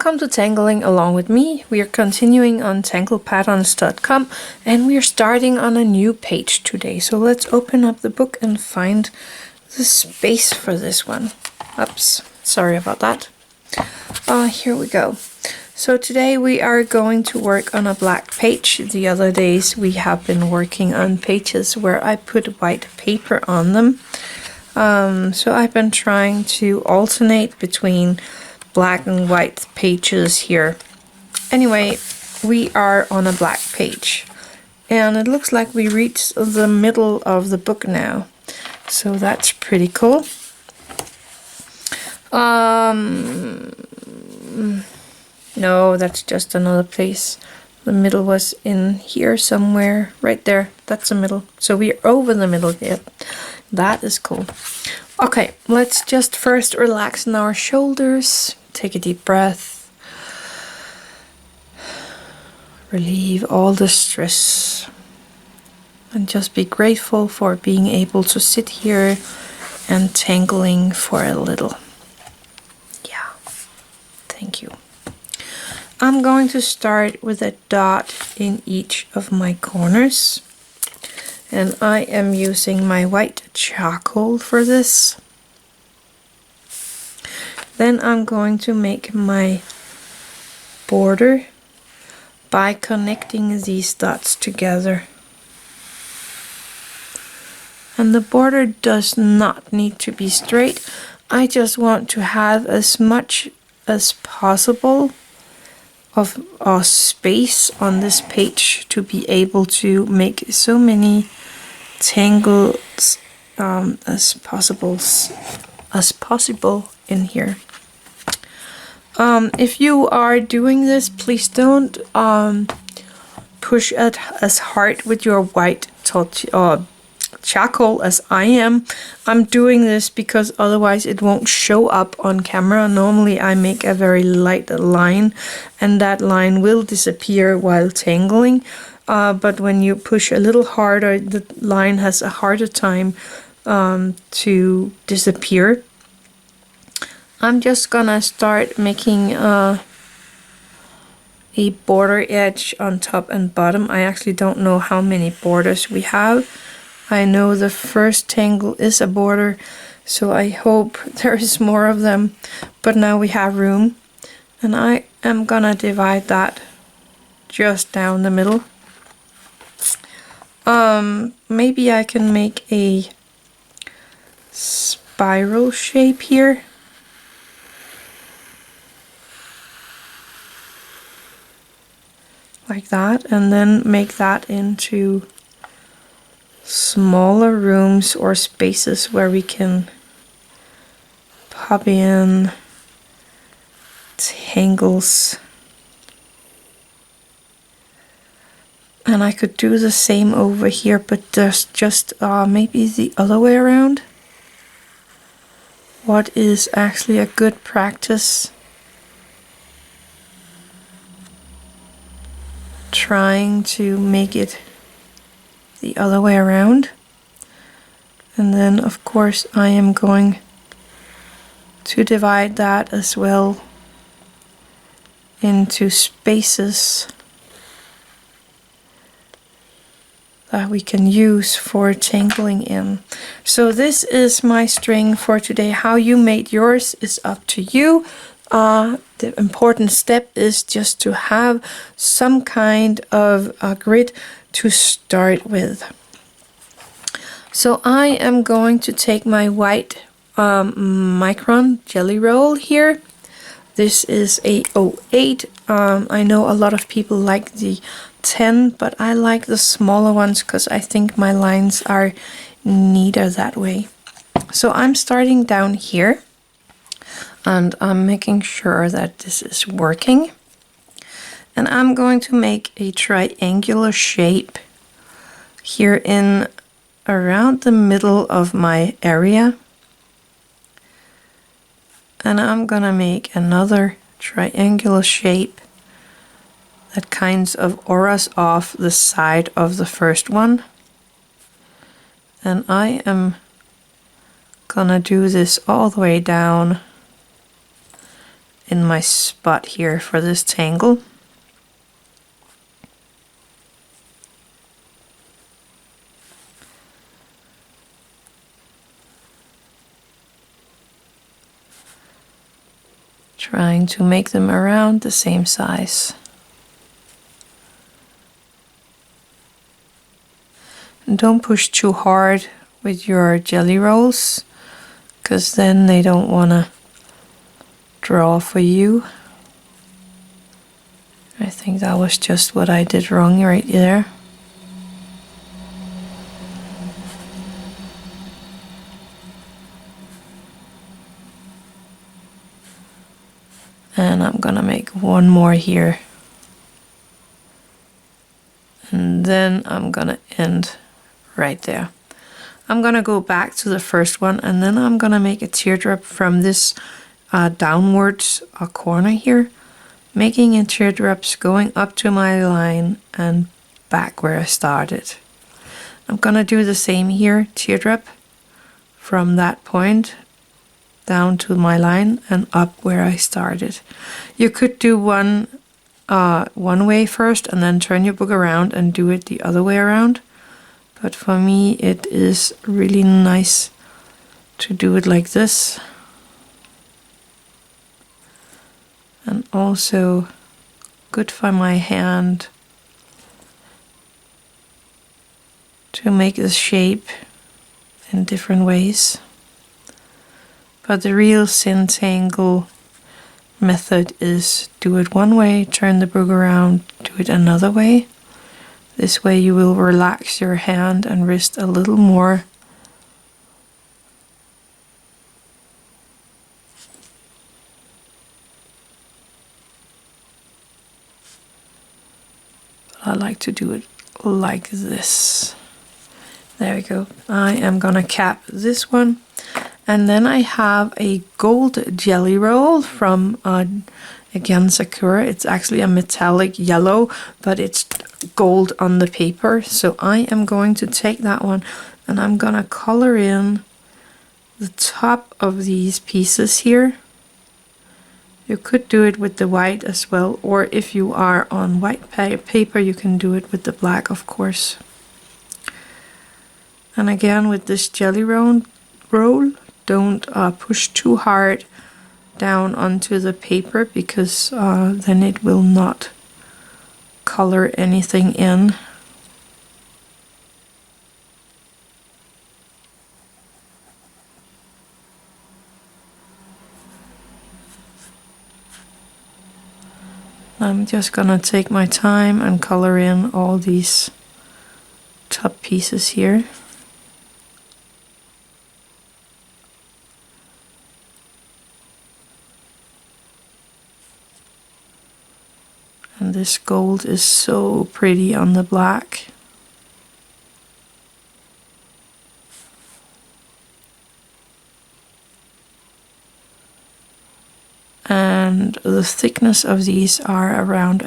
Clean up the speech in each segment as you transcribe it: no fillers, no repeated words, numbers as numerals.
Welcome to Tangling along with me. We are continuing on tanglepatterns.com and we are starting on a new page today. So let's open up the book and find the space for this one. Oops, sorry about that. Here we go. So today we are going to work on a black page. The other days we have been working on pages where I put white paper on them. So I've been trying to alternate between black and white pages here. Anyway, we are on a black page and it looks like we reached the middle of the book now, so that's pretty cool. No, that's just another place. The middle was in here somewhere, right there. That's the middle, so we're over the middle here. That is cool. Okay, let's just first relax in our shoulders. Take a deep breath. Relieve all the stress. And just be grateful for being able to sit here and tangling for a little. Yeah, thank you. I'm going to start with a dot in each of my corners. And I am using my white charcoal for this. Then I'm going to make my border by connecting these dots together. And the border does not need to be straight. I just want to have as much as possible of space on this page to be able to make so many tangles as possible in here. If you are doing this, please don't push it as hard with your white charcoal as I am. I'm doing this because otherwise it won't show up on camera. Normally I make a very light line and that line will disappear while tangling. But when you push a little harder, the line has a harder time to disappear. I'm just gonna start making a border edge on top and bottom. I actually don't know how many borders we have. I know the first tangle is a border, so I hope there is more of them. But now we have room, and I am gonna divide that just down the middle. Maybe I can make a spiral shape here. Like that, and then make that into smaller rooms or spaces where we can pop in tangles. And I could do the same over here, but there's just maybe the other way around. What is actually a good practice? Trying to make it the other way around. And then of course I am going to divide that as well into spaces that we can use for tangling in. So this is my string for today. How you made yours is up to you. The important step is just to have some kind of a grid to start with. So I am going to take my white micron jelly roll here. This is a 08. I know a lot of people like the 10, but I like the smaller ones because I think my lines are neater that way. So I'm starting down here. And I'm making sure that this is working. And I'm going to make a triangular shape here in around the middle of my area. And I'm gonna make another triangular shape that kind of auras off the side of the first one. And I am gonna do this all the way down in my spot here for this tangle. Trying to make them around the same size. And don't push too hard with your jelly rolls, because then they don't want to draw for you. I think that was just what I did wrong right there. And I'm gonna make one more here. And then I'm gonna end right there. I'm gonna go back to the first one, and then I'm gonna make a teardrop from this downwards corner here, making a teardrops going up to my line and back where I started. I'm gonna do the same here, teardrop from that point down to my line and up where I started. You could do one way first and then turn your book around and do it the other way around. But for me, it is really nice to do it like this. And also good for my hand to make the shape in different ways. But the real Zentangle method is do it one way, turn the book around, do it another way. This way you will relax your hand and wrist a little more. I like to do it like this. There we go. I am gonna cap this one. And then I have a gold jelly roll from, again, Sakura. It's actually a metallic yellow, but it's gold on the paper. So I am going to take that one and I'm gonna color in the top of these pieces here. You could do it with the white as well, or if you are on white paper, you can do it with the black, of course. And again, with this jelly roll, don't push too hard down onto the paper, because then it will not color anything in. I'm just gonna take my time and color in all these top pieces here. And this gold is so pretty on the black. And the thickness of these are around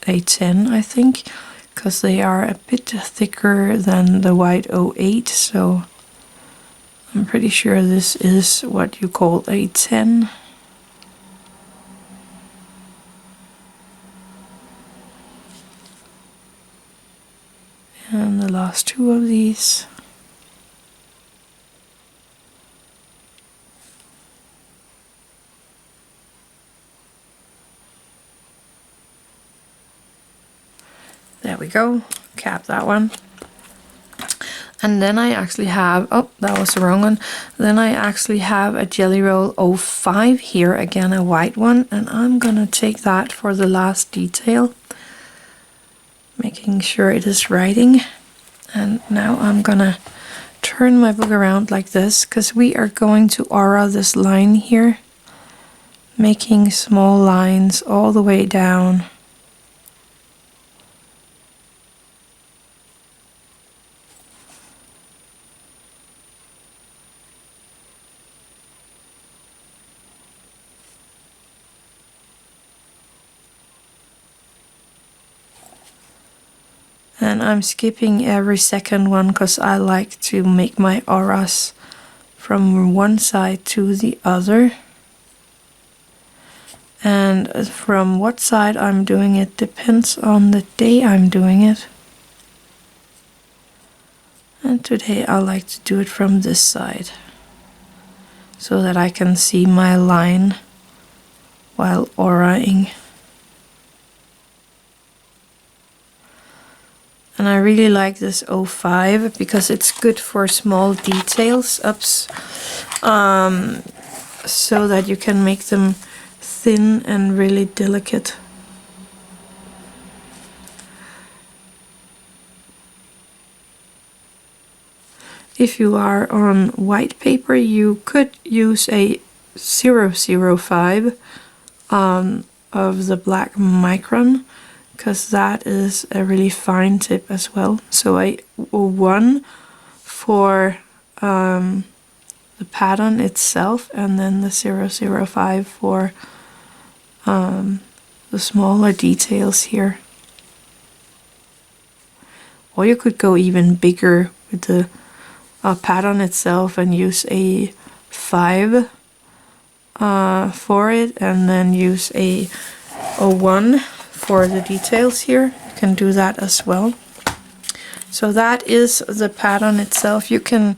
a 10, I think, because they are a bit thicker than the white 08, so I'm pretty sure this is what you call a 10. And the last two of these. There we go, cap that one. And then I actually have, oh, that was the wrong one. Then I actually have a jelly roll 05 here, again a white one, and I'm gonna take that for the last detail, making sure it is writing. And now I'm gonna turn my book around like this, because we are going to aura this line here, making small lines all the way down. And I'm skipping every second one because I like to make my auras from one side to the other. And from what side I'm doing it depends on the day I'm doing it. And today I like to do it from this side, so that I can see my line while auraing. And I really like this 05 because it's good for small details ups, so that you can make them thin and really delicate. If you are on white paper, you could use a 005 of the black micron, because that is a really fine tip as well. So a 01 for the pattern itself, and then the 005 for the smaller details here. Or you could go even bigger with the pattern itself and use a 5 for it, and then use a 01 for the details here. You can do that as well. So that is the pattern itself. You can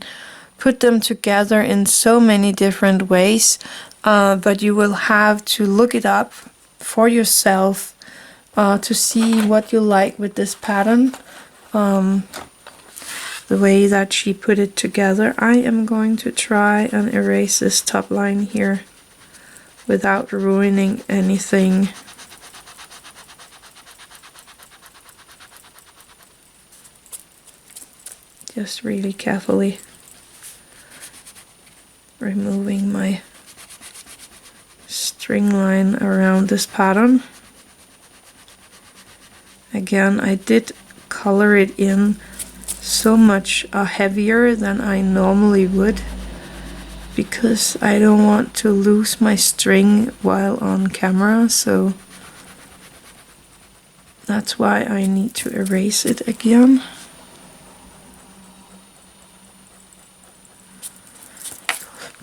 put them together in so many different ways, but you will have to look it up for yourself to see what you like with this pattern. The way that she put it together. I am going to try and erase this top line here without ruining anything. Just really carefully removing my string line around this pattern. Again, I did color it in so much heavier than I normally would, because I don't want to lose my string while on camera, so that's why I need to erase it again.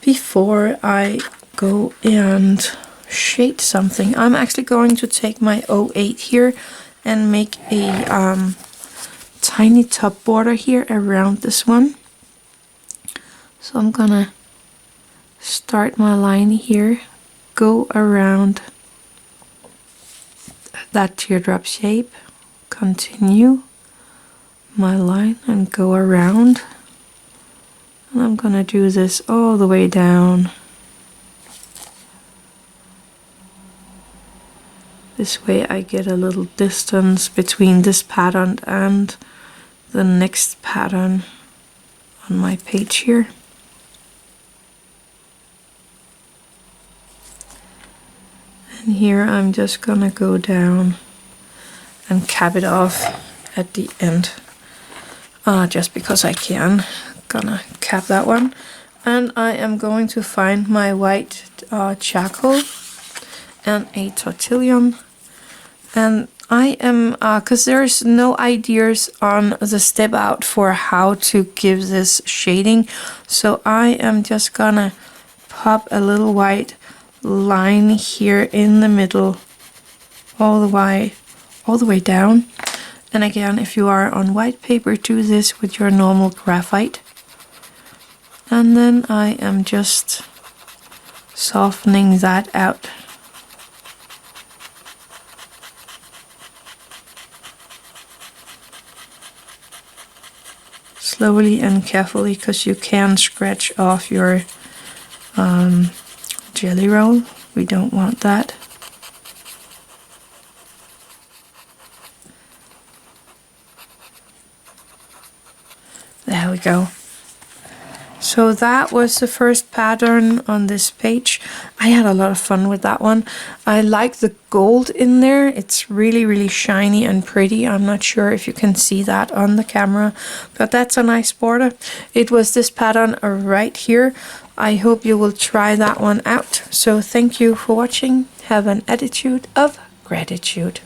Before I go and shade something, I'm actually going to take my 08 here and make a tiny top border here around this one. So I'm gonna start my line here, go around that teardrop shape, continue my line and go around, and I'm gonna do this all the way down. This way I get a little distance between this pattern and the next pattern on my page here. And here I'm just gonna go down and cap it off at the end, just because I can. Gonna cap that one, and I am going to find my white charcoal and a Tortillion. And I am, because there's no ideas on the step out for how to give this shading, so I am just gonna pop a little white line here in the middle, all the way down. And again, if you are on white paper, do this with your normal graphite. And then I am just softening that out. Slowly and carefully, because you can scratch off your jelly roll. We don't want that. There we go. So that was the first pattern on this page. I had a lot of fun with that one. I like the gold in there. It's really, really shiny and pretty. I'm not sure if you can see that on the camera, but that's a nice border. It was this pattern right here. I hope you will try that one out. So thank you for watching. Have an attitude of gratitude.